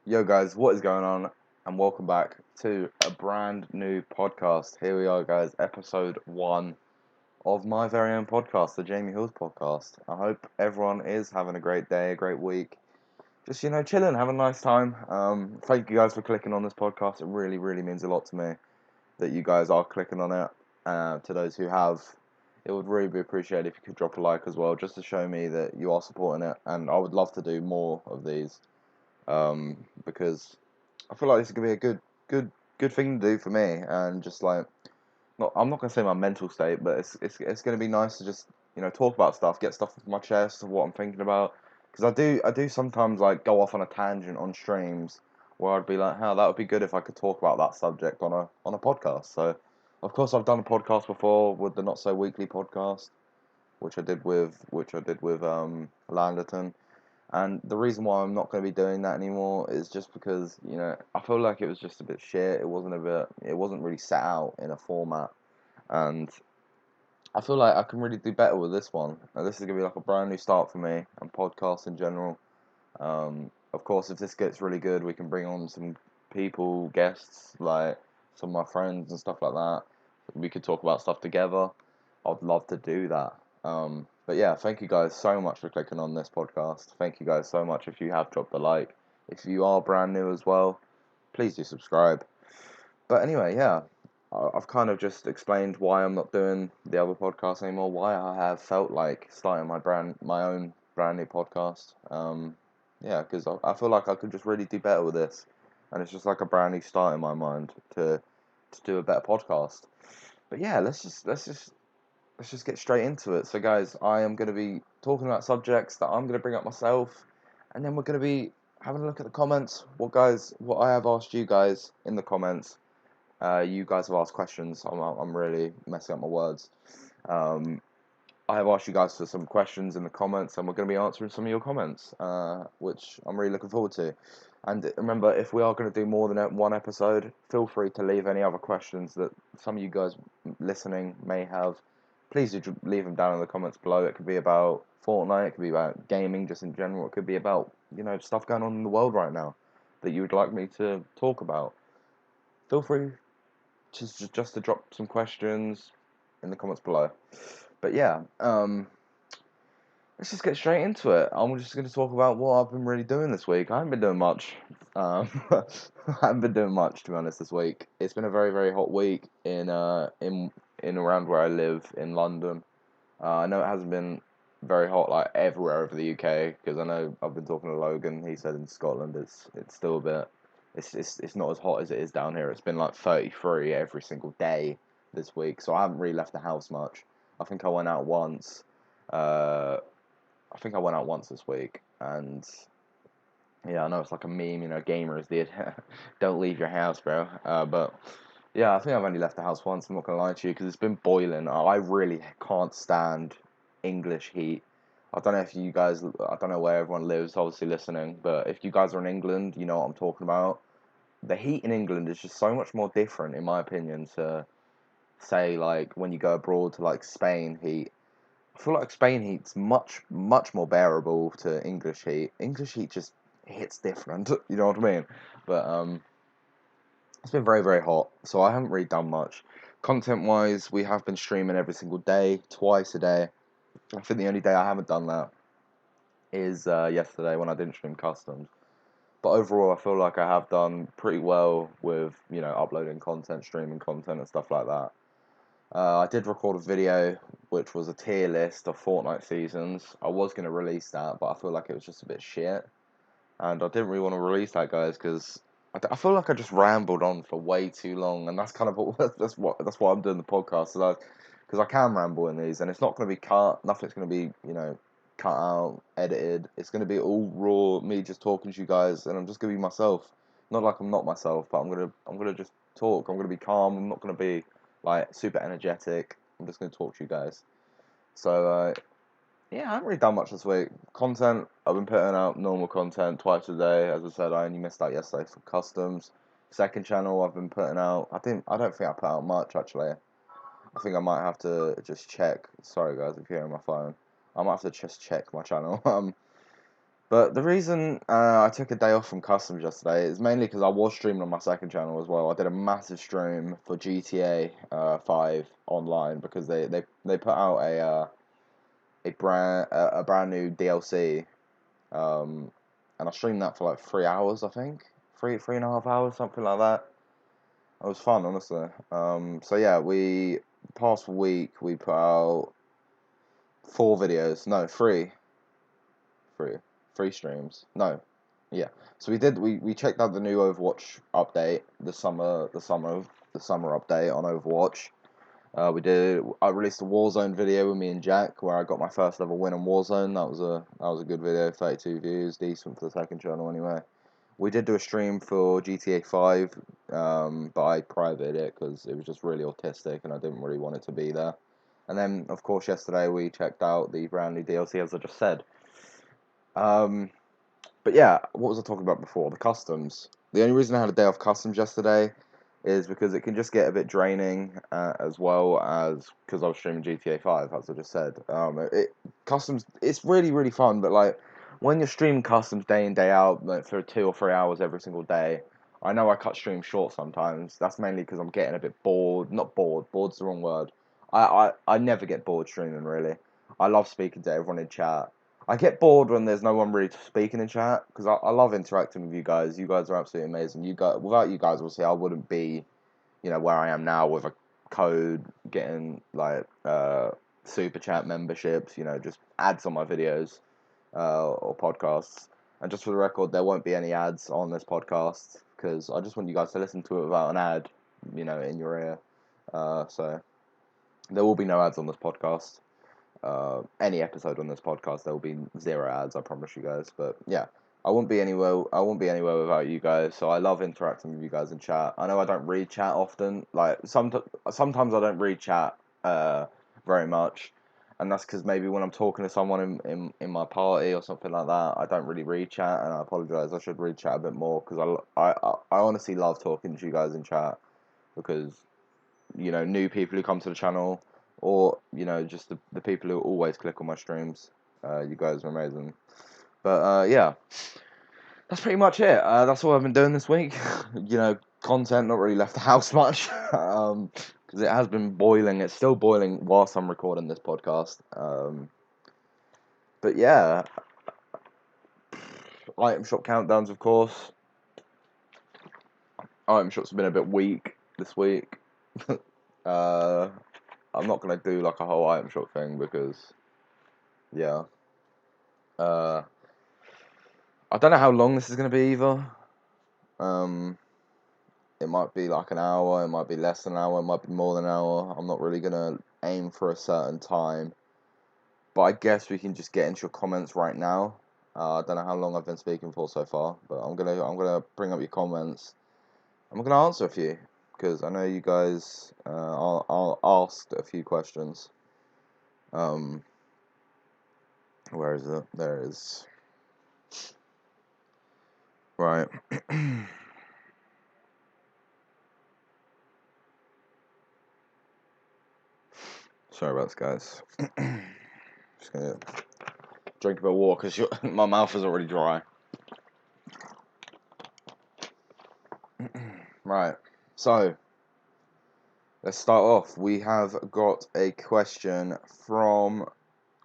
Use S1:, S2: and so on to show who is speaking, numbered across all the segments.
S1: Yo, guys, what is going on? And welcome back to a brand new podcast. Here we are, guys, episode 1 of my very own podcast, the Jamie Hills podcast. I hope everyone is having a great day, a great week. Just, chilling, having a nice time. Thank you guys for clicking on this podcast. It really, really means a lot to me that you guys are clicking on it. To those who have, it would really be appreciated if you could drop a like as well, just to show me that you are supporting it. And I would love to do more of these because I feel like this is gonna be a good thing to do for me, and just like, I'm not gonna say my mental state, but it's gonna be nice to just talk about stuff, get stuff off my chest of what I'm thinking about, because I do sometimes like go off on a tangent on streams where I'd be like, how that would be good if I could talk about that subject on a podcast. So, of course, I've done a podcast before with the Not So Weekly podcast, which I did with Landerton. And the reason why I'm not going to be doing that anymore is just because, I feel like it was just a bit shit. It wasn't really set out in a format. And I feel like I can really do better with this one. And this is going to be like a brand new start for me and podcasts in general. Of course, if this gets really good, we can bring on some people, guests, like some of my friends and stuff like that. We could talk about stuff together. I'd love to do that. But yeah, thank you guys so much for clicking on this podcast. Thank you guys so much if you have dropped a like. If you are brand new as well, please do subscribe. But anyway, yeah, I've kind of just explained why I'm not doing the other podcast anymore, why I have felt like starting my own brand new podcast. Yeah, because I feel like I could just really do better with this, and it's just like a brand new start in my mind to do a better podcast. But yeah, let's just get straight into it. So, guys, I am going to be talking about subjects that I'm going to bring up myself, and then we're going to be having a look at the comments. What I have asked you guys in the comments. You guys have asked questions. I'm really messing up my words. Um, I have asked you guys for some questions in the comments, and we're going to be answering some of your comments, which I'm really looking forward to. And remember, if we are going to do more than one episode, feel free to leave any other questions that some of you guys listening may have. Please do leave them down in the comments below. It could be about Fortnite, it could be about gaming just in general, it could be about, stuff going on in the world right now that you would like me to talk about. Feel free just to drop some questions in the comments below. But yeah, let's just get straight into it. I'm just going to talk about what I've been really doing this week. I haven't been doing much. I haven't been doing much, to be honest, this week. It's been a very, very hot week in around where I live in London. I know it hasn't been very hot like everywhere over the UK, because I know I've been talking to Logan. He said in Scotland it's still a bit. It's not as hot as it is down here. It's been like 33 every single day this week, so I haven't really left the house much. I think I went out once. Uh, I think I went out once this week, and yeah, I know it's like a meme, gamers did. Don't leave your house, bro. But yeah, I think I've only left the house once. I'm not gonna lie to you, because it's been boiling. I really can't stand English heat. I don't know if you guys. I don't know where everyone lives, obviously listening, but if you guys are in England, you know what I'm talking about. The heat in England is just so much more different, in my opinion, to say like when you go abroad to like Spain heat. I feel like Spain heat's much, much more bearable to English heat. English heat just hits different, you know what I mean? But it's been very, very hot, so I haven't really done much. Content-wise, we have been streaming every single day, twice a day. I think the only day I haven't done that is yesterday when I didn't stream customs. But overall, I feel like I have done pretty well with, uploading content, streaming content, and stuff like that. I did record a video which was a tier list of Fortnite seasons. I was going to release that, but I feel like it was just a bit shit. And I didn't really want to release that, guys, because I feel like I just rambled on for way too long. And that's kind of that's why I'm doing the podcast. So because I can ramble in these, and it's not going to be cut. Nothing's going to be, cut out, edited. It's going to be all raw, me just talking to you guys, and I'm just going to be myself. Not like I'm not myself, but I'm gonna just talk. I'm gonna be calm. I'm not gonna be like super energetic. I'm just gonna talk to you guys. So yeah, I haven't really done much this week. Content, I've been putting out normal content twice a day. As I said, I only missed out yesterday for customs. Second channel, I've been putting out. I don't think I put out much actually. I think I might have to just check. Sorry guys, if you're hearing my phone, I might have to just check my channel. But the reason I took a day off from customs yesterday is mainly because I was streaming on my second channel as well. I did a massive stream for GTA 5 online because they put out a brand new DLC, and I streamed that for like 3 hours, I think, 3.5 hours, something like that. It was fun, honestly. So yeah, past week we put out 4 videos, no, three, three streams, no, yeah. So we checked out the new Overwatch update, the summer update on Overwatch. I released a Warzone video with me and Jack where I got my first ever win on Warzone. That was a good video, 32 views, decent for the second channel anyway. We did do a stream for GTA 5, but I privated it because it was just really autistic and I didn't really want it to be there. And then, of course, yesterday we checked out the brand new DLC, as I just said. But yeah, what was I talking about before? The customs. The only reason I had a day off customs yesterday is because it can just get a bit draining, as well as because I was streaming GTA 5, as I just said. Customs, it's really, really fun, but like, when you're streaming customs day in, day out, like, for 2 or 3 hours every single day, I know I cut streams short sometimes. That's mainly because I'm getting a bit bored. Not bored, bored's the wrong word. I never get bored streaming, really. I love speaking to everyone in chat. I get bored when there's no one really speaking in chat because I love interacting with you guys. You guys are absolutely amazing. Without you guys, obviously, I wouldn't be, where I am now with a code, getting like super chat memberships. Just ads on my videos or podcasts. And just for the record, there won't be any ads on this podcast because I just want you guys to listen to it without an ad, in your ear. So there will be no ads on this podcast. Any episode on this podcast, there will be 0 ads. I promise you guys. But yeah, I won't be anywhere. I won't be anywhere without you guys. So I love interacting with you guys in chat. I know I don't read chat often. Like sometimes I don't read chat very much, and that's because maybe when I'm talking to someone in my party or something like that, I don't really read chat, and I apologize. I should read chat a bit more because I honestly love talking to you guys in chat because new people who come to the channel, or just the people who always click on my streams. You guys are amazing. But yeah, that's pretty much it. That's all I've been doing this week. Content, not really left the house much, because it has been boiling. It's still boiling whilst I'm recording this podcast. But yeah, item shop countdowns, of course. Item shops have been a bit weak this week. I'm not gonna do like a whole item shop thing because, yeah. I don't know how long this is gonna be either. It might be like an hour, it might be less than an hour, it might be more than an hour. I'm not really gonna aim for a certain time, but I guess we can just get into your comments right now. I don't know how long I've been speaking for so far, but I'm gonna bring up your comments. I'm gonna answer a few because I know you guys I'll asked a few questions. Where is it? There it is. Right. Sorry about this, guys. Just gonna drink a bit of water because my mouth is already dry. Right. So let's start off. We have got a question from.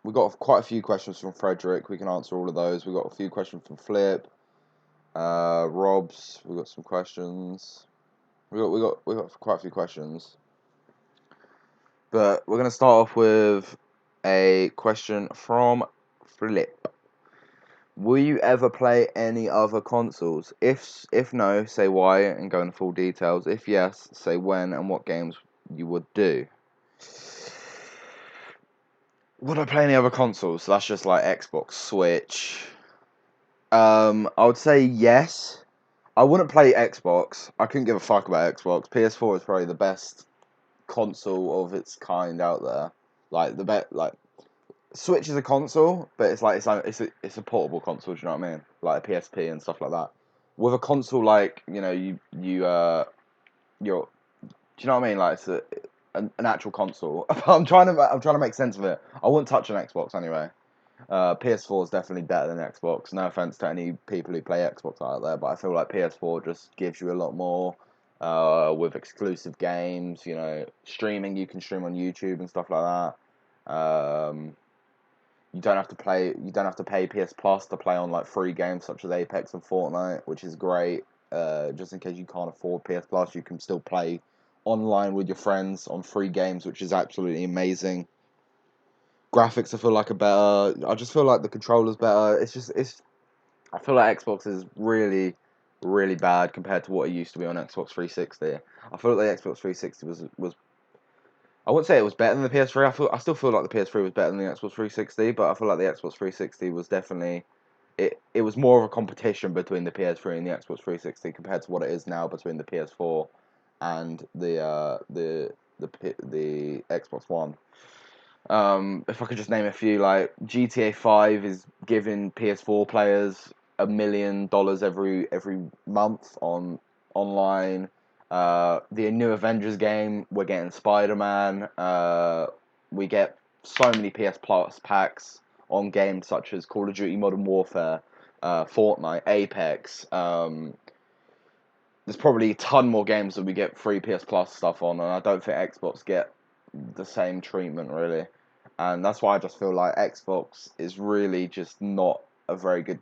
S1: We got quite a few questions from Frederick. We can answer all of those. We got a few questions from Flip, Rob's. We got some questions. We got quite a few questions. But we're gonna start off with a question from Flip. Will you ever play any other consoles? If no, say why and go into full details. If yes, say when and what games you would do. Would I play any other consoles? So that's just like Xbox, Switch. I would say yes. I wouldn't play Xbox. I couldn't give a fuck about Xbox. PS4 is probably the best console of its kind out there. Like the best, like Switch is a console, but it's a portable console. Do you know what I mean? Like a PSP and stuff like that. With a console like you're. Do you know what I mean? Like it's an actual console. I'm trying to make sense of it. I wouldn't touch an Xbox anyway. PS4 is definitely better than Xbox. No offense to any people who play Xbox out there, but I feel like PS4 just gives you a lot more with exclusive games. You know, streaming, you can stream on YouTube and stuff like that. You don't have to play. You don't have to pay PS Plus to play on like free games such as Apex and Fortnite, which is great. Just in case you can't afford PS Plus, you can still play online with your friends on free games, which is absolutely amazing. Graphics, I feel like are better. I just feel like the controller's better. It's. I feel like Xbox is really, really bad compared to what it used to be on Xbox 360. I feel like the Xbox 360 was. I wouldn't say it was better than the PS3. I still feel like the PS3 was better than the Xbox 360, but I feel like the Xbox 360 was definitely it was more of a competition between the PS3 and the Xbox 360 compared to what it is now between the PS4 and the Xbox One. If I could just name a few, like GTA 5 is giving PS4 players $1 million every month on online. The new Avengers game, we're getting Spider-Man. We get so many PS Plus packs on games such as Call of Duty Modern Warfare, Fortnite, Apex. There's probably a ton more games that we get free PS Plus stuff on, and I don't think Xbox get the same treatment really. And that's why I just feel like Xbox is really just not a very good,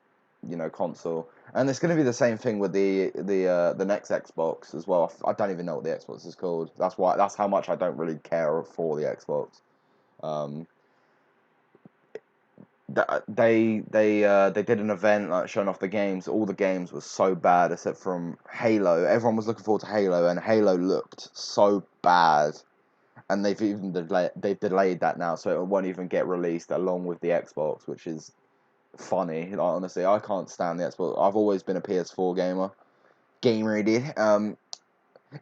S1: console. And it's going to be the same thing with the next Xbox as well. I don't even know what the Xbox is called. That's how much I don't really care for the Xbox. Um, they did an event like showing off the games. All the games were so bad except from Halo. Everyone was looking forward to Halo, and Halo looked so bad. And they've delayed that now, so it won't even get released along with the Xbox, which is funny. Like, honestly, I can't stand the Xbox. I've always been a PS4 gamer.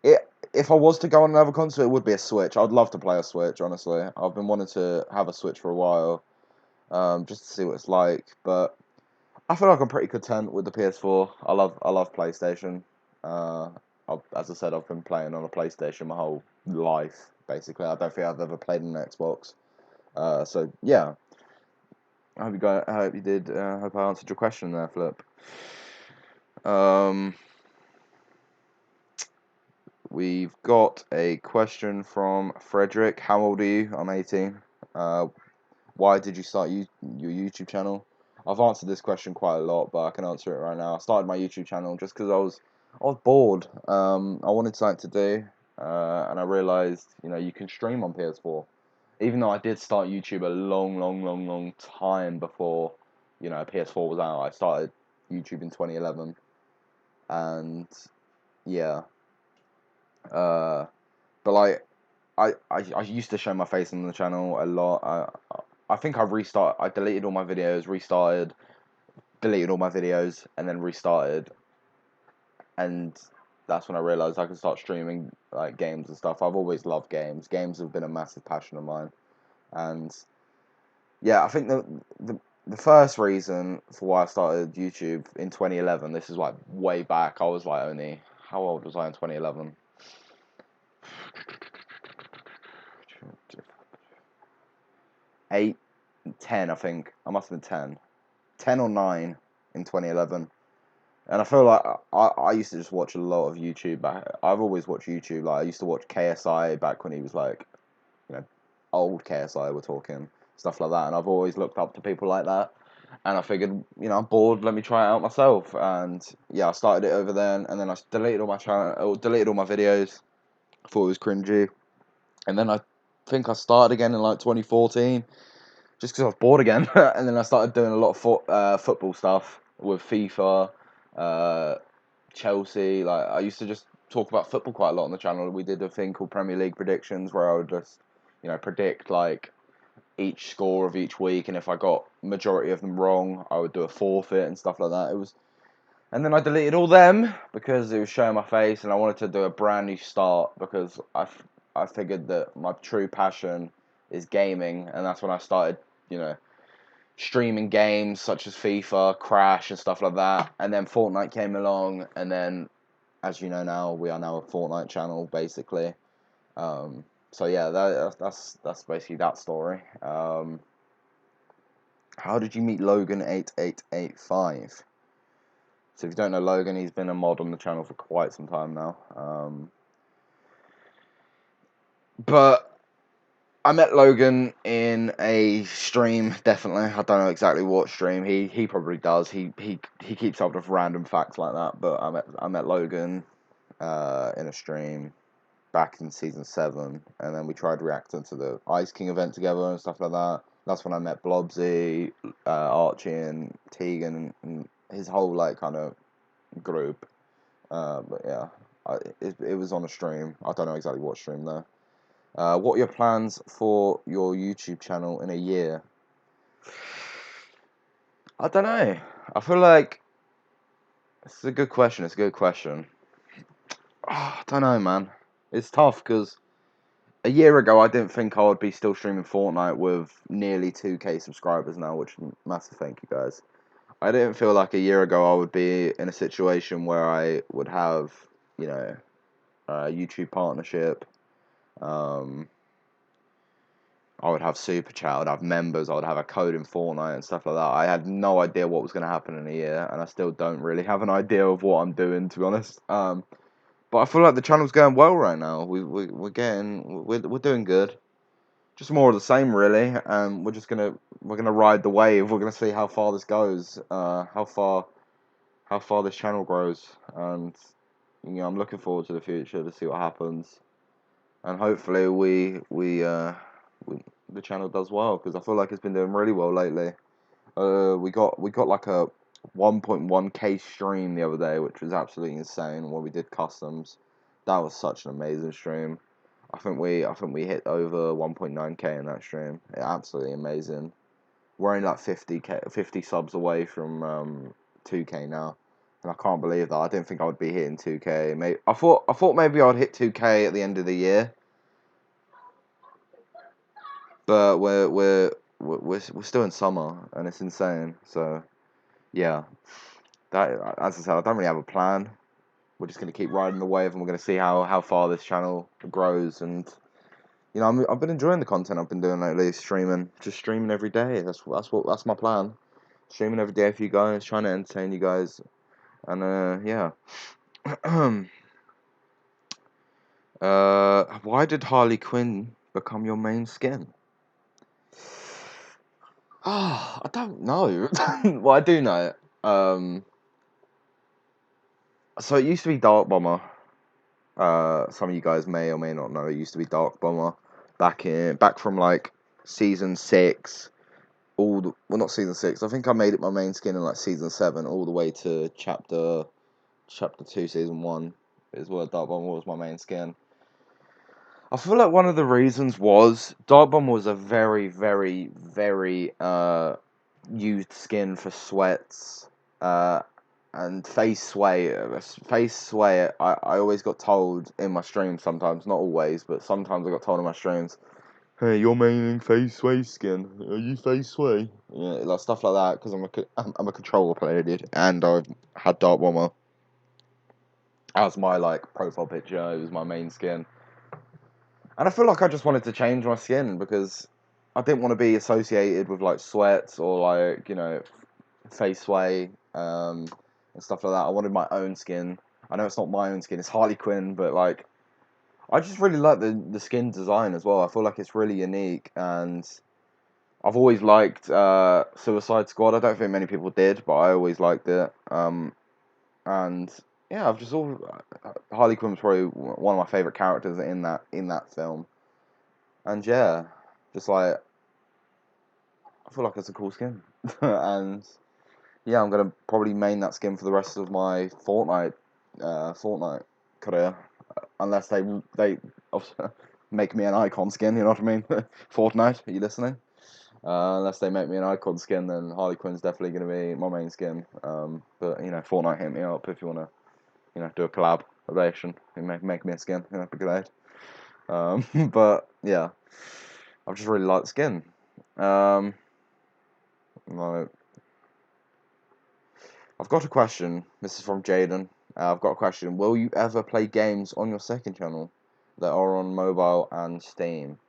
S1: If I was to go on another console, it would be a Switch. I'd love to play a Switch. Honestly, I've been wanting to have a Switch for a while, just to see what it's like. But I feel like I'm pretty content with the PS4. I love PlayStation. Uh, as I said, I've been playing on a PlayStation my whole life. Basically, I don't think I've ever played on an Xbox. So yeah, I hope you did. Hope I answered your question there, Flip. Um, we've got a question from Frederick. How old are you? I'm 18. Uh, why did you start your YouTube channel? I've answered this question quite a lot, but I can answer it right now. I started my YouTube channel just because I was bored. I wanted something to do, and I realized you can stream on PS4. Even though I did start YouTube a long, long, long, long time before PS4 was out. I started YouTube in 2011, and yeah, uh, but like I used to show my face on the channel a lot. I think I deleted all my videos, restarted, deleted all my videos, and then restarted, and that's when I realized I could start streaming like games and stuff. I've always loved games. Games have been a massive passion of mine, and yeah, I think the first reason for why I started YouTube in 2011. This is like way back. I was like only how old was I in 2011? 8, 10, I think. I must have been 10 or 9 in 2011. And I feel like I used to just watch a lot of YouTube. I've always watched YouTube. Like I used to watch KSI back when he was like, you know, old KSI. We're talking stuff like that. And I've always looked up to people like that. And I figured, I'm bored. Let me try it out myself. And yeah, I started it over then. And then I deleted all my channel, deleted all my videos. I thought it was cringy. And then I think I started again in like 2014 just because I was bored again. And then I started doing a lot of football stuff with FIFA, uh, Chelsea. Like I used to just talk about football quite a lot on the channel. We did a thing called Premier League predictions where I would just, predict like each score of each week, and if I got majority of them wrong, I would do a forfeit and stuff like that. And then I deleted all them because it was showing my face, and I wanted to do a brand new start because I figured that my true passion is gaming, and that's when I started, streaming games such as FIFA, Crash, and stuff like that. And then Fortnite came along, and then, as you know now, we are now a Fortnite channel basically. So yeah, that's basically that story. How did you meet Logan8885? So if you don't know Logan, he's been a mod on the channel for quite some time now. But I met Logan in a stream, definitely. I don't know exactly what stream. He probably does. He keeps up with random facts like that. But I met Logan in a stream back in season 7, and then we tried reacting to the Ice King event together and stuff like that. That's when I met Blobsy, Archie, and Tegan, and his whole like kind of group. But yeah, it was on a stream. I don't know exactly what stream though. What are your plans for your YouTube channel in a year? I don't know. I feel like it's a good question. It's a good question. I don't know, man. It's tough because a year ago I didn't think I would be still streaming Fortnite with nearly 2K subscribers now, which massive thank you guys. I didn't feel like a year ago I would be in a situation where I would have, you know, a YouTube partnership. I would have super chat, I would have members, I would have a code in Fortnite and stuff like that. I had no idea what was going to happen in a year, and I still don't really have an idea of what I'm doing, to be honest. But I feel like the channel's going well right now. We're doing good. Just more of the same, really. We're gonna ride the wave. We're gonna see how far this goes. How far this channel grows, and I'm looking forward to the future to see what happens, and hopefully the channel does well because I feel like it's been doing really well lately. We got like a 1.1K stream the other day, which was absolutely insane. Where we did customs, that was such an amazing stream. I think we hit over 1.9K in that stream. Absolutely amazing. We're only like 50 subs away from 2K now, and I can't believe that. I didn't think I would be hitting 2K. I thought maybe I'd hit 2K at the end of the year, but we're still in summer and it's insane. So yeah, that as I said, I don't really have a plan. We're just gonna keep riding the wave, and we're gonna see how far this channel grows. And I've been enjoying the content I've been doing lately, just streaming every day. That's my plan. Streaming every day for you guys, trying to entertain you guys, and yeah. Why did Harley Quinn become your main skin? Oh, I don't know. Well, I do know. So it used to be Dark Bomber. Some of you guys may or may not know it used to be Dark Bomber back from like season 6, well, not season 6. I think I made it my main skin in like season 7 all the way to chapter 2 season 1 is where Dark Bomber was my main skin. I feel like one of the reasons was Dark Bomber was a very, very, very used skin for sweats and face sway. Face sway, I always got told in my streams sometimes, not always, but sometimes I got told in my streams, hey, you're maining face sway skin. Are you face sway? Yeah, like stuff like that, because I'm a controller player, dude, and I had Dark Bomber as my like profile picture. It was my main skin. And I feel like I just wanted to change my skin because I didn't want to be associated with like sweats or like, face sway and stuff like that. I wanted my own skin. I know it's not my own skin, it's Harley Quinn, but like I just really like the skin design as well. I feel like it's really unique, and I've always liked Suicide Squad. I don't think many people did, but I always liked it. And yeah, Harley Quinn's probably one of my favorite characters in that film. And yeah, just like I feel like it's a cool skin, and yeah, I'm gonna probably main that skin for the rest of my Fortnite career, unless they make me an icon skin. You know what I mean? Fortnite, are you listening? Unless they make me an icon skin, then Harley Quinn's definitely gonna be my main skin. But Fortnite, hit me up if you wanna, do a collaboration and make me a skin. That'd be great. But yeah, I just really like the skin. Like, I've got a question. This is from Jaden. I've got a question. Will you ever play games on your second channel that are on mobile and Steam?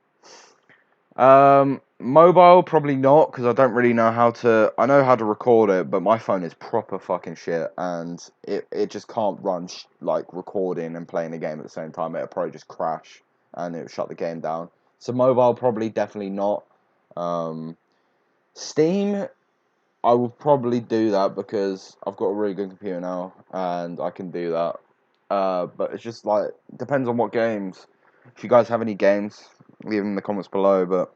S1: Mobile probably not because I don't really know how to. I know how to record it, but my phone is proper fucking shit, and it just can't run like recording and playing a game at the same time. It'll probably just crash and it'll shut the game down. So mobile probably definitely not. Um, Steam, I will probably do that because I've got a really good computer now and I can do that. But it's just like depends on what games. If you guys have any games, leave them in the comments below. But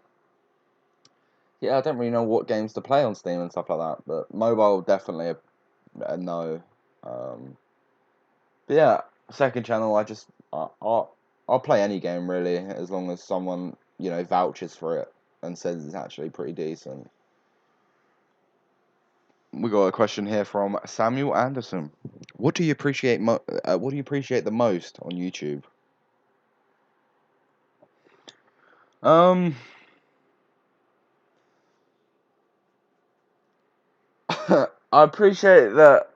S1: yeah, I don't really know what games to play on Steam and stuff like that. But mobile definitely a no. Um, but yeah, second channel, I'll play any game really as long as someone vouches for it and says it's actually pretty decent. We got a question here from Samuel Anderson. What do you appreciate? What do you appreciate the most on YouTube? Um, I appreciate that.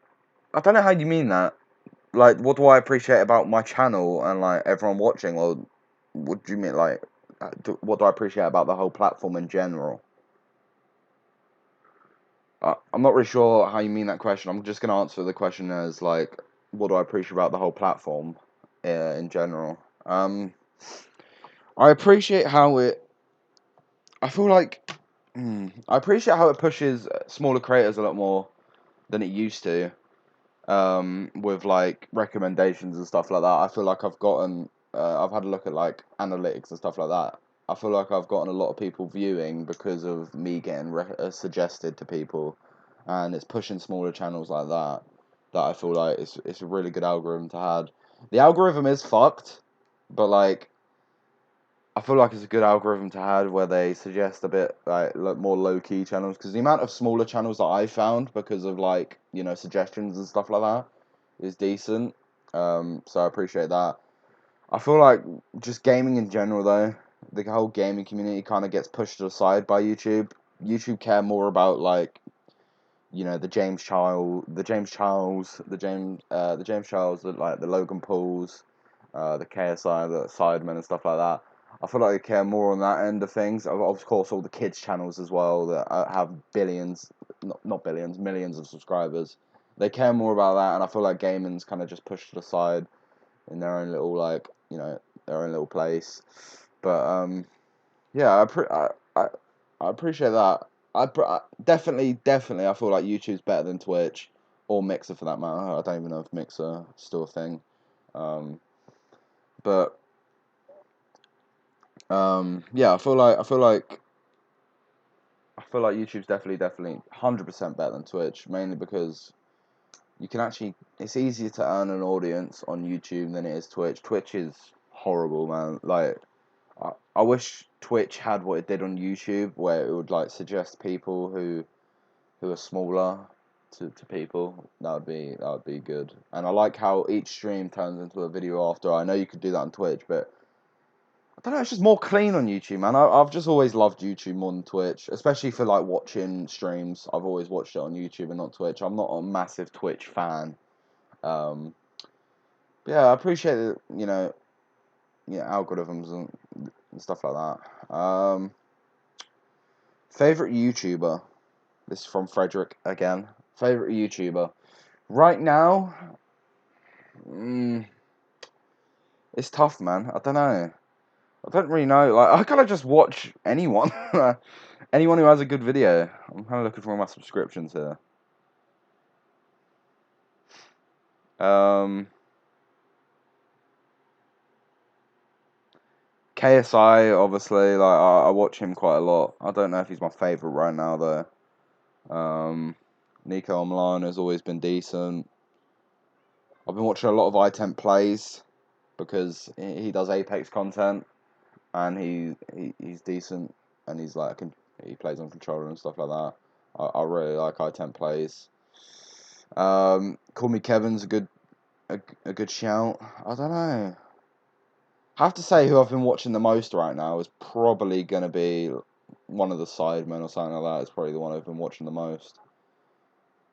S1: I don't know how you mean that. Like, what do I appreciate about my channel and like everyone watching, or what do you mean? Like, what do I appreciate about the whole platform in general? I'm not really sure how you mean that question. I'm just gonna answer the question as like, what do I appreciate about the whole platform, in general? I appreciate how it. I feel like I appreciate how it pushes smaller creators a lot more than it used to. With like recommendations and stuff like that. I feel like I've had a look at like analytics and stuff like that. I feel like I've gotten a lot of people viewing because of me getting suggested to people, and it's pushing smaller channels like that. That I feel like it's a really good algorithm to have. The algorithm is fucked, but like I feel like it's a good algorithm to have where they suggest a bit like more low key channels because the amount of smaller channels that I found because of like suggestions and stuff like that is decent. So I appreciate that. I feel like just gaming in general though, the whole gaming community kind of gets pushed aside by YouTube. YouTube care more about like the James Charles, like the Logan Pauls, the KSI, the Sidemen and stuff like that. I feel like they care more on that end of things. Of course, all the kids channels as well that have billions, not billions, millions of subscribers. They care more about that, and I feel like gaming's kind of just pushed aside in their own little their own little place. But yeah, I appreciate that. Definitely, I feel like YouTube's better than Twitch or Mixer for that matter. I don't even know if Mixer is still a thing. Um, but yeah, I feel like YouTube's definitely 100% better than Twitch, mainly because you can actually it's easier to earn an audience on YouTube than it is Twitch. Twitch is horrible, man. Like I wish Twitch had what it did on YouTube, where it would like suggest people who are smaller to people. That would be good. And I like how each stream turns into a video after. I know you could do that on Twitch, but I don't know. It's just more clean on YouTube, man. I've just always loved YouTube more than Twitch, especially for like watching streams. I've always watched it on YouTube and not Twitch. I'm not a massive Twitch fan. Um, yeah, I appreciate it. Algorithms and stuff like that. Favorite YouTuber. This is from Frederick again. Favorite YouTuber. Right now, mm, it's tough, man. I don't know. I don't really know. Like, I kind of just watch anyone. Anyone who has a good video. I'm kind of looking for my subscriptions here. Um, KSI, obviously. Like, I watch him quite a lot. I don't know if he's my favorite right now, though. Nico Online has always been decent. I've been watching a lot of iTemp plays because he does Apex content. And he's decent, and he plays on controller and stuff like that. I really like iTemp plays. Call Me Kevin's a good shout. I don't know. I have to say who I've been watching the most right now is probably gonna be one of the Sidemen or something like that. It's probably the one I've been watching the most.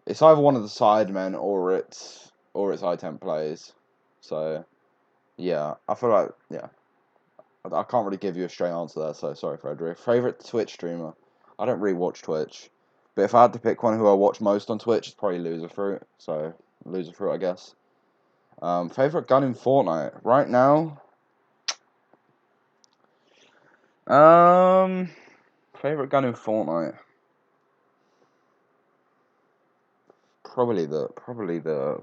S1: It's either one of the Sidemen or it's iTemp plays. So yeah, I feel like yeah. I can't really give you a straight answer there, so sorry, Frederick. Favorite Twitch streamer? I don't really watch Twitch, but if I had to pick one who I watch most on Twitch, it's probably Loserfruit. So Loserfruit, I guess. Favorite gun in Fortnite right now? Favorite gun in Fortnite? The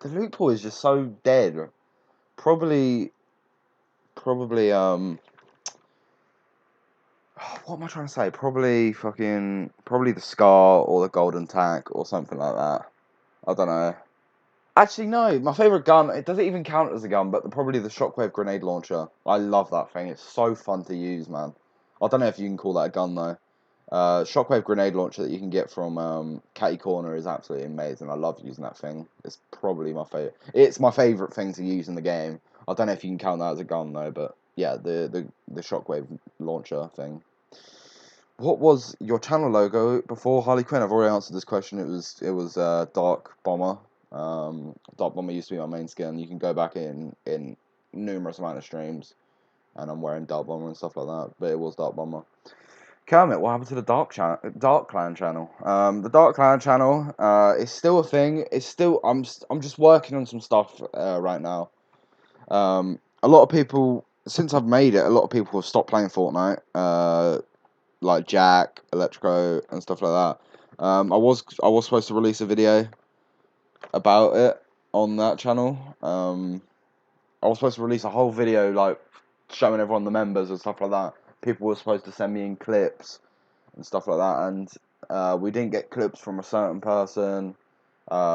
S1: the loot pool is just so dead. Probably what am I trying to say? Probably the Scar or the Golden Tack or something like that. I don't know. Actually, no. My favorite gun. It doesn't even count as a gun, but probably the Shockwave grenade launcher. I love that thing. It's so fun to use, man. I don't know if you can call that a gun though. Shockwave grenade launcher that you can get from Catty Corner is absolutely amazing. I love using that thing. It's probably my favorite. It's my favorite thing to use in the game. I don't know if you can count that as a gun though, but yeah, the Shockwave launcher thing. What was your channel logo before Harley Quinn? I've already answered this question. It was Dark Bomber. Dark Bomber used to be my main skin. You can go back in numerous amount of streams, and I'm wearing Dark Bomber and stuff like that. But it was Dark Bomber. Kermit, what happened to the Dark Clan channel? The Dark Clan channel is still a thing. It's still I'm just working on some stuff right now. A lot of people since I've made it, a lot of people have stopped playing Fortnite. Like Jack, Electrico, and stuff like that. I was supposed to release a video about it on that channel. I was supposed to release a whole video like showing everyone the members and stuff like that. People were supposed to send me in clips and stuff like that, and we didn't get clips from a certain person.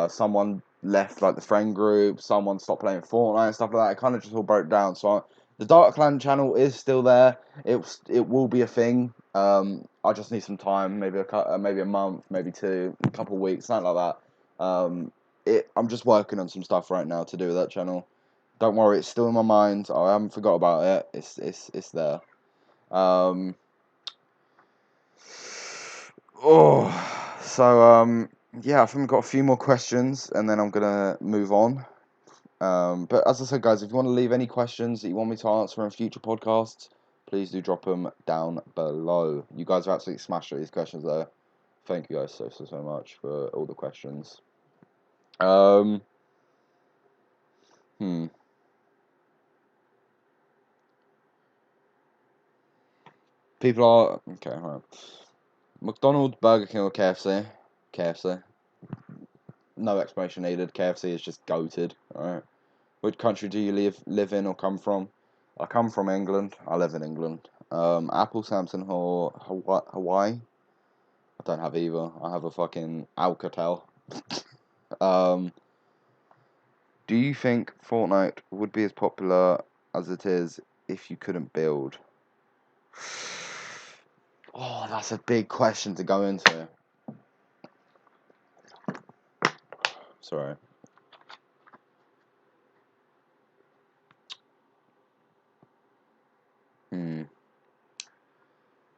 S1: Someone left like the friend group. Someone stopped playing Fortnite and stuff like that. It kind of just all broke down. So the Dark Clan channel is still there. It will be a thing. I just need some time, maybe a month, maybe two, a couple of weeks, something like that. I'm just working on some stuff right now to do with that channel. Don't worry, it's still in my mind. I haven't forgot about it. It's there. Yeah, I think we've got a few more questions, and then I'm gonna move on. But as I said, guys, if you want to leave any questions that you want me to answer in future podcasts, please do drop them down below. You guys have absolutely smashed these questions, though. Thank you guys so much for all the questions. Um, hmm. People are okay. All right. McDonald's, Burger King, or KFC? KFC. No explanation needed. KFC is just goated. All right. Which country do you live in or come from? I come from England. I live in England. Apple, Samsung, or Hawaii? I don't have either. I have a fucking Alcatel. Um, do you think Fortnite would be as popular as it is if you couldn't build? Oh, that's a big question to go into. Sorry.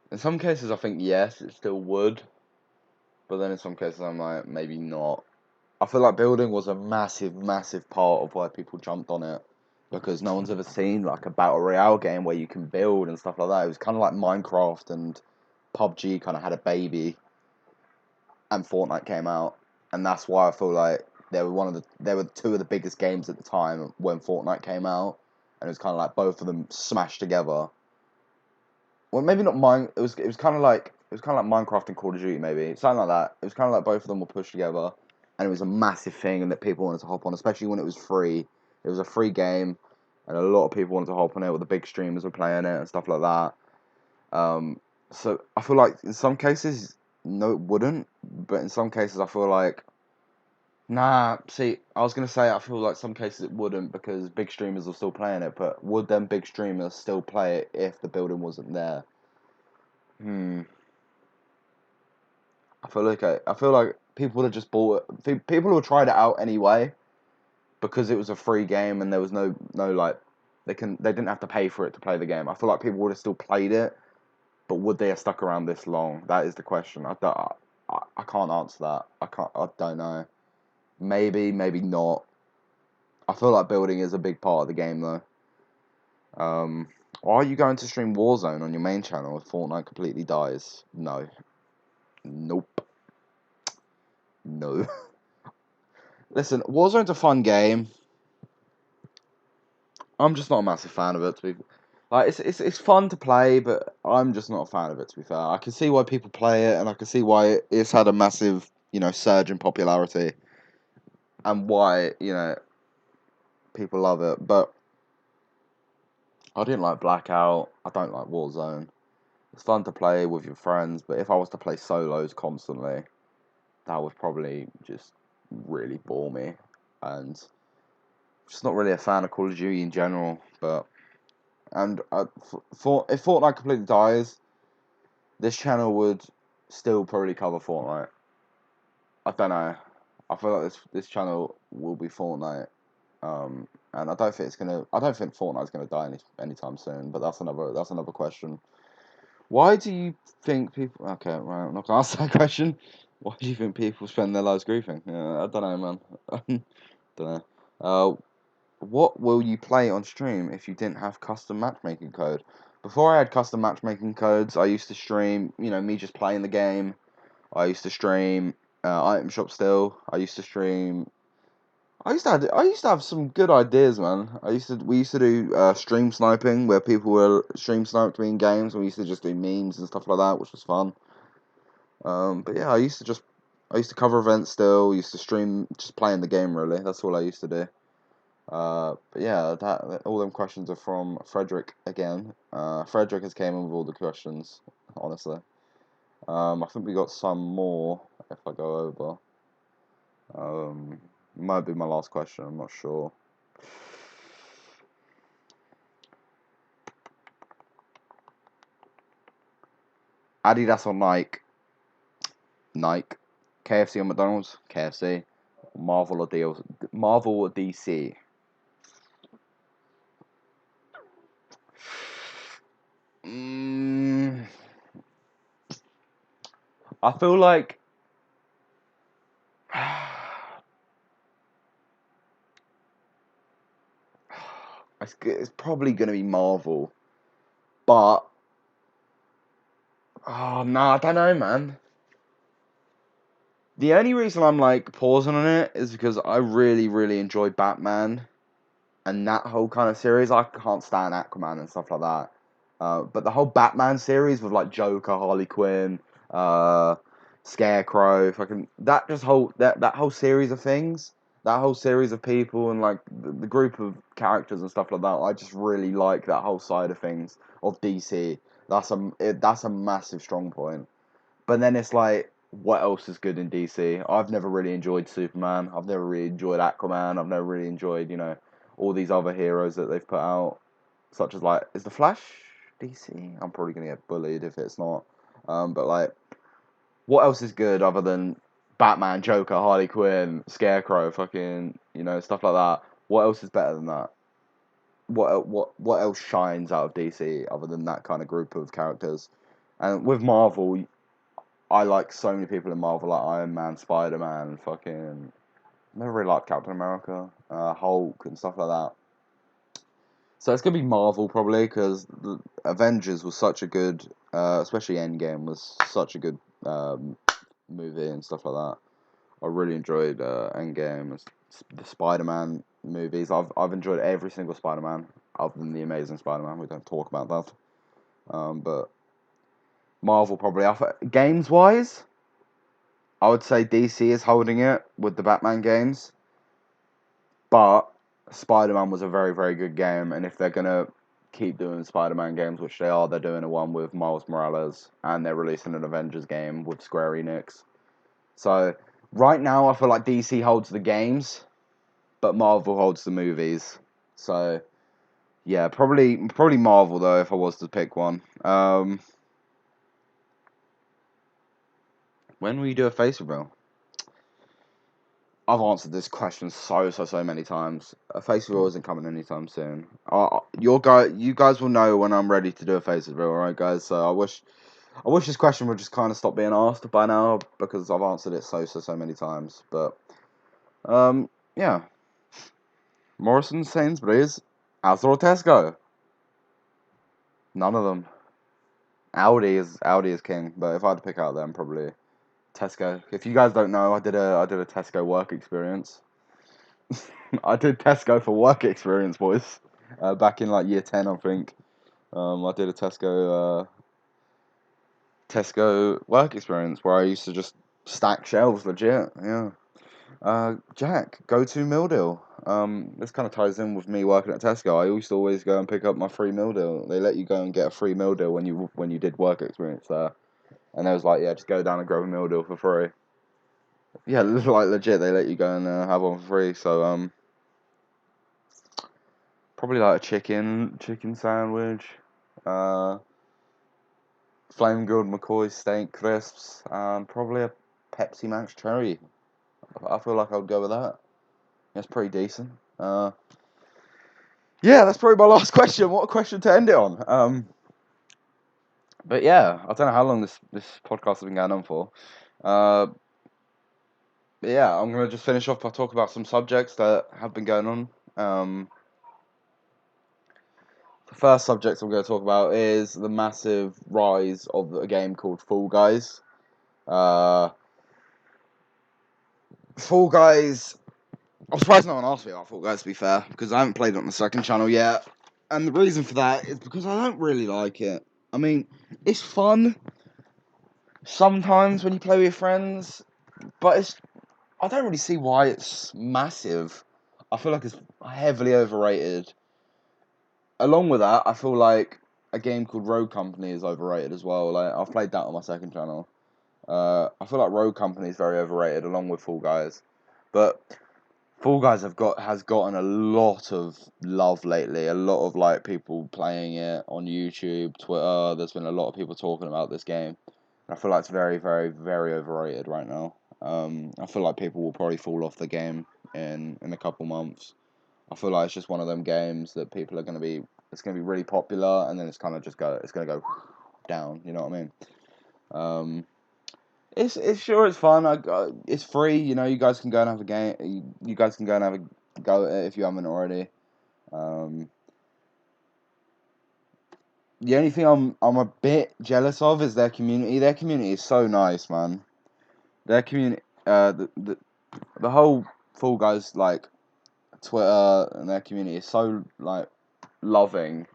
S1: In some cases, I think yes, it still would. But then in some cases, I'm like, maybe not. I feel like building was a massive part of why people jumped on it. Because no one's ever seen like a battle royale game where you can build and stuff like that. It was kind of like Minecraft and PUBG kind of had a baby, and Fortnite came out, and that's why I feel like they were two of the biggest games at the time when Fortnite came out, and it was kind of like both of them smashed together. Well, maybe not mine. It was kind of like Minecraft and Call of Duty, maybe something like that. It was kind of like both of them were pushed together, and it was a massive thing, and that people wanted to hop on, especially when it was free. It was a free game, and a lot of people wanted to hop on it. With the big streamers were playing it and stuff like that. So I feel like in some cases, no, it wouldn't, but in some cases, I feel like nah. See, I was gonna say I feel like some cases it wouldn't because big streamers are still playing it, but would them big streamers still play it if the building wasn't there? Hmm. I feel like people would have just bought it. People would have tried it out anyway because it was a free game and there was no like they didn't have to pay for it to play the game. I feel like people would have still played it, but would they have stuck around this long? That is the question. I can't answer that. I don't know. Maybe not. I feel like building is a big part of the game though. Are you going to stream Warzone on your main channel if Fortnite completely dies? No. Nope. No. Listen, Warzone's a fun game. I'm just not a massive fan of it. To be like, it's fun to play, but I'm just not a fan of it. To be fair, I can see why people play it, and I can see why it's had a massive, surge in popularity, and why people love it. But I didn't like Blackout. I don't like Warzone. It's fun to play with your friends, but if I was to play solos constantly, that would probably just really bore me. And just not really a fan of Call of Duty in general. But if Fortnite completely dies, this channel would still probably cover Fortnite. I don't know. I feel like this channel will be Fortnite. And I don't think Fortnite's gonna die anytime soon. But that's another question. Why do you think people? Okay, right, I'm not gonna ask that question. Why do you think people spend their lives griefing? Yeah, I don't know, man. Don't know. What will you play on stream if you didn't have custom matchmaking code? Before I had custom matchmaking codes, I used to stream, me just playing the game. I used to stream item shop still. I used to stream. I used to have some good ideas, man. We used to do stream sniping where people were stream sniped me in games, and we used to just do memes and stuff like that, which was fun. But yeah, I used to cover events still. Used to stream just playing the game really. That's all I used to do. But yeah, that all them questions are from Frederick again. Frederick has came in with all the questions, honestly. I think we got some more if I go over. Might be my last question. I'm not sure. Adidas or Nike? Nike. KFC or McDonald's? KFC. Marvel or DC? Mm, I feel like it's probably gonna be Marvel, but oh no, I don't know, man. The only reason I'm like pausing on it is because I really, really enjoy Batman and that whole kind of series. I can't stand Aquaman and stuff like that. But the whole Batman series with like Joker, Harley Quinn, uh, Scarecrow, fucking that whole series of things, that whole series of people and like the group of characters and stuff like that. I just really like that whole side of things of DC. That's a massive strong point. But then it's like, what else is good in DC? I've never really enjoyed Superman. I've never really enjoyed Aquaman. I've never really enjoyed, all these other heroes that they've put out, such as like, is the Flash DC? I'm probably gonna get bullied if it's not. But like, what else is good other than Batman, Joker, Harley Quinn, Scarecrow, fucking, stuff like that? What else is better than that? What else shines out of DC other than that kind of group of characters? And with Marvel, I like so many people in Marvel, like Iron Man, Spider Man, fucking. Never really liked Captain America, Hulk, and stuff like that. So it's gonna be Marvel probably because the Avengers was such a good, especially Endgame was such a good movie and stuff like that. I really enjoyed Endgame, the Spider Man movies. I've enjoyed every single Spider Man other than the Amazing Spider Man. We don't talk about that. But Marvel probably. Games wise, I would say DC is holding it with the Batman games, but Spider-Man was a very, very good game, and if they're gonna keep doing Spider-Man games, which they are, they're doing a one with Miles Morales, and they're releasing an Avengers game with Square Enix. So right now, I feel like DC holds the games, but Marvel holds the movies. So yeah, probably Marvel though, if I was to pick one. When will you do a face reveal? I've answered this question so many times. A face reveal isn't coming anytime soon. You guys will know when I'm ready to do a face reveal, alright, guys? So I wish this question would just kind of stop being asked by now because I've answered it so many times. But yeah, Morrison's, Sainsbury's, Asda or Tesco? None of them. Audi is king, but if I had to pick out them, probably Tesco. If you guys don't know, I did a Tesco work experience. I did Tesco for work experience, boys. Back in like year 10, I think. I did a Tesco work experience where I used to just stack shelves, legit. Yeah. Jack, go to meal deal. This kind of ties in with me working at Tesco. I used to always go and pick up my free meal deal. They let you go and get a free meal deal when you did work experience there. And they was like, yeah, just go down and grab a meal deal for free. Yeah, like legit, they let you go and have one for free. So probably like a chicken sandwich, uh, flame grilled McCoy steak crisps, and probably a Pepsi Max cherry. I feel like I would go with that. That's pretty decent. Yeah, that's probably my last question. What a question to end it on. But yeah, I don't know how long this podcast has been going on for. Uh, but yeah, I'm gonna just finish off by talking about some subjects that have been going on. The first subject I'm going to talk about is the massive rise of a game called Fall Guys. Uh, Fall Guys. I'm surprised no one asked me about Fall Guys, to be fair, because I haven't played it on the second channel yet. And the reason for that is because I don't really like it. I mean, it's fun sometimes when you play with your friends, but I don't really see why it's massive. I feel like it's heavily overrated. Along with that, I feel like a game called Rogue Company is overrated as well. Like I've played that on my second channel. I feel like Rogue Company is very overrated, along with Fall Guys. But Fall Guys has gotten a lot of love lately. A lot of like people playing it on YouTube, Twitter. There's been a lot of people talking about this game. I feel like it's very, very, very overrated right now. I feel like people will probably fall off the game in a couple months. I feel like it's just one of them games that people are going to be. It's going to be really popular, and then it's kind of just go. It's going to go down. You know what I mean? It's sure it's fun. It's free. You know, you guys can go and have a game. You guys can go and have a go at it if you haven't already. Um, the only thing I'm a bit jealous of is their community. Their community is so nice, man. Their community, the whole Fall Guys like Twitter and their community is so like loving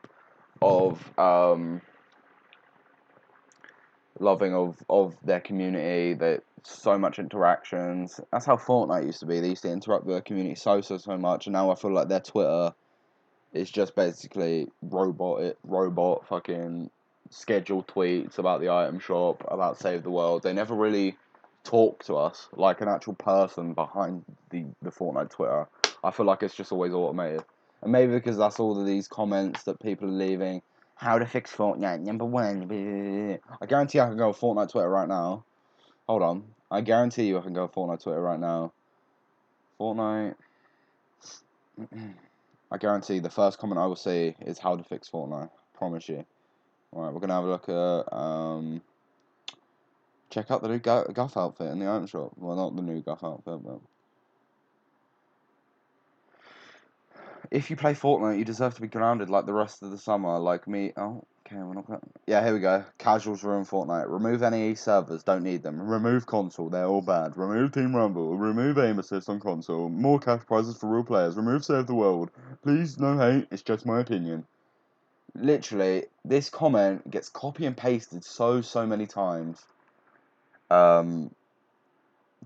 S1: of of their community. That so much interactions. That's how Fortnite used to be. They used to interact with their community so much, and now I feel like their Twitter is just basically robot fucking scheduled tweets about the item shop, about Save the World. They never really talk to us like an actual person behind the Fortnite Twitter. I feel like it's just always automated. And maybe because that's all of these comments that people are leaving. How to fix Fortnite, number one. I guarantee I can go on Fortnite Twitter right now. Hold on. I guarantee you I can go on Fortnite Twitter right now. Fortnite. I guarantee the first comment I will see is how to fix Fortnite. Promise you. Alright, we're gonna have a look at check out the new Guff outfit in the item shop. Well, not the new Guff outfit, but if you play Fortnite, you deserve to be grounded like the rest of the summer. Like me. Oh, okay, we're not gonna. Yeah, here we go. Casuals ruin Fortnite. Remove NAE servers. Don't need them. Remove console. They're all bad. Remove Team Rumble. Remove aim assist on console. More cash prizes for real players. Remove Save the World. Please, no hate. It's just my opinion. Literally, this comment gets copy and pasted so many times. Um,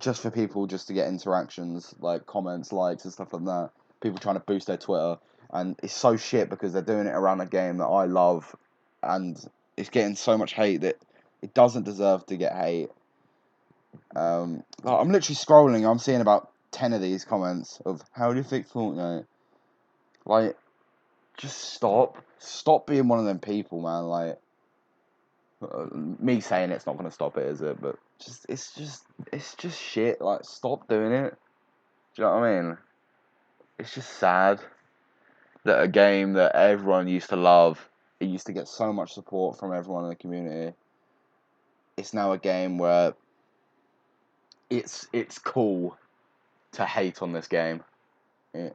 S1: just for people just to get interactions, like comments, likes, and stuff like that. People trying to boost their Twitter, and it's so shit because they're doing it around a game that I love, and it's getting so much hate that it doesn't deserve to get hate. Like, I'm literally scrolling. I'm seeing about 10 of these comments of how do you fix Fortnite? Like, just stop being one of them people, man. Like, me saying it's not gonna stop it, is it? But it's just shit. Like, stop doing it. Do you know what I mean? It's just sad that a game that everyone used to love, it used to get so much support from everyone in the community. It's now a game where it's cool to hate on this game. Yeah.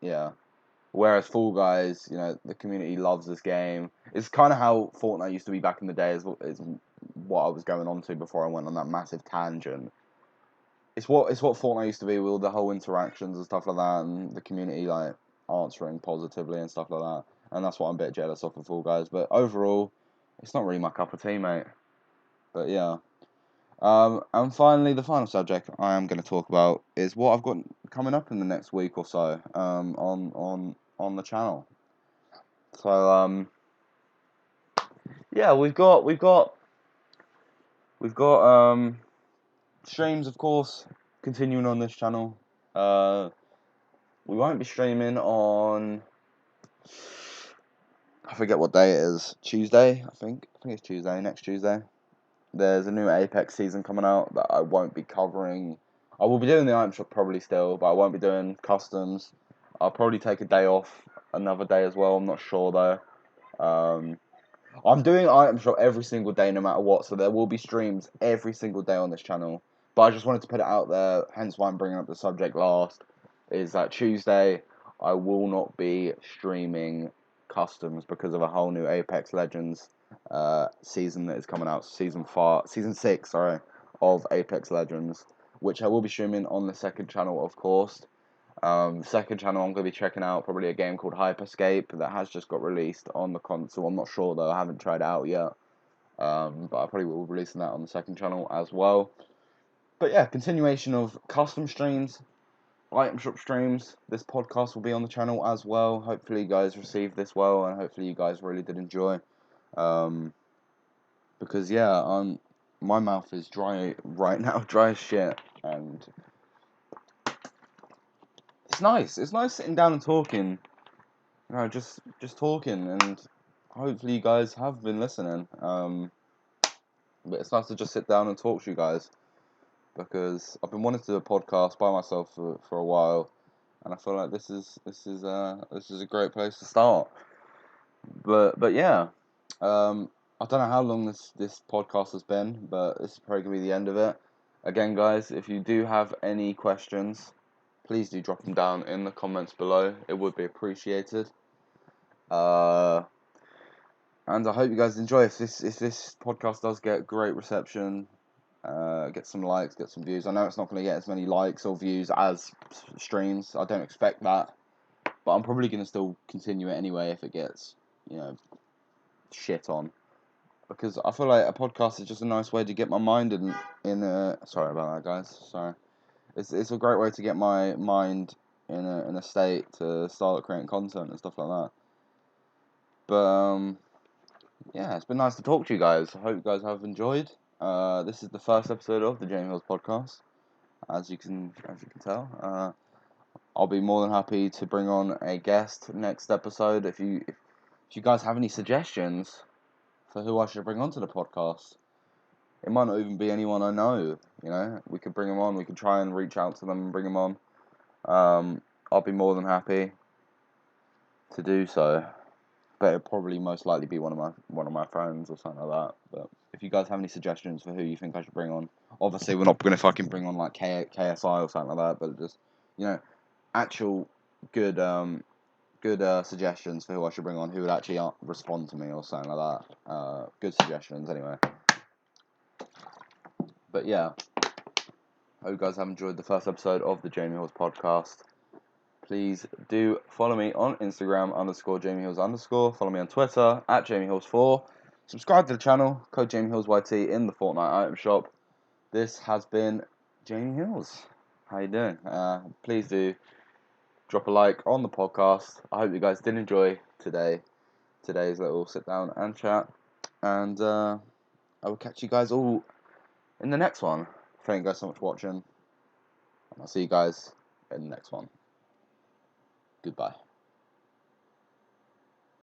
S1: Yeah. Whereas Fall Guys, the community loves this game. It's kind of how Fortnite used to be back in the day, is what I was going on to before I went on that massive tangent. It's what Fortnite used to be with all the whole interactions and stuff like that, and the community like answering positively and stuff like that. And that's what I'm a bit jealous of for Fall Guys. But overall, it's not really my cup of tea, mate. But yeah. And finally, the final subject I am going to talk about is what I've got coming up in the next week or so. On the channel. So yeah, we've got streams, of course, continuing on this channel. We won't be streaming on, I forget what day it is. Tuesday, I think it's Tuesday, next Tuesday. There's a new Apex season coming out that I won't be covering. I will be doing the item shop probably still, but I won't be doing customs. I'll probably take a day off, another day as well. I'm not sure though. I'm doing item shop every single day, no matter what. So there will be streams every single day on this channel. But I just wanted to put it out there. Hence why I'm bringing up the subject last. Is that Tuesday I will not be streaming customs because of a whole new Apex Legends season that is coming out. Season 6, sorry, of Apex Legends, which I will be streaming on the second channel, of course. Second channel, I'm going to be checking out probably a game called Hyperscape that has just got released on the console. I'm not sure though, I haven't tried it out yet. But I probably will be releasing that on the second channel as well. But yeah, continuation of custom streams, item shop streams. This podcast will be on the channel as well. Hopefully you guys received this well, and hopefully you guys really did enjoy. Because yeah, my mouth is dry right now, dry as shit, and it's nice. It's nice sitting down and talking. Just talking, and hopefully you guys have been listening. But it's nice to just sit down and talk to you guys, because I've been wanting to do a podcast by myself for a while, and I feel like this is a great place to start. But yeah, I don't know how long this podcast has been, but this is probably gonna be the end of it. Again, guys, if you do have any questions, please do drop them down in the comments below. It would be appreciated. And I hope you guys enjoy. If this podcast does get great reception, get some likes, get some views. I know it's not going to get as many likes or views as streams. I don't expect that, but I'm probably going to still continue it anyway if it gets, shit on. Because I feel like a podcast is just a nice way to get my mind in. Sorry about that, guys. Sorry. It's a great way to get my mind in a state to start creating content and stuff like that. But yeah, it's been nice to talk to you guys. I hope you guys have enjoyed. This is the first episode of the Jamie Hills podcast, as you can tell. I'll be more than happy to bring on a guest next episode. If you guys have any suggestions for who I should bring onto the podcast, it might not even be anyone I know. We could bring them on. We could try and reach out to them and bring them on. I'll be more than happy to do so. But it'll probably most likely be one of my friends or something like that. But if you guys have any suggestions for who you think I should bring on, obviously we're not going to fucking bring on like KSI or something like that. But just actual good suggestions for who I should bring on, who would actually respond to me or something like that. Good suggestions anyway. But yeah, hope you guys have enjoyed the first episode of the Jamie Hills podcast. Please do follow me on Instagram _JamieHills_. Follow me on Twitter @JamieHills4. Subscribe to the channel, code JamieHillsYT in the Fortnite item shop. This has been Jamie Hills. How you doing? Please do drop a like on the podcast. I hope you guys did enjoy today's little sit down and chat. And I will catch you guys all in the next one. Thank you guys so much for watching. And I'll see you guys in the next one. Goodbye.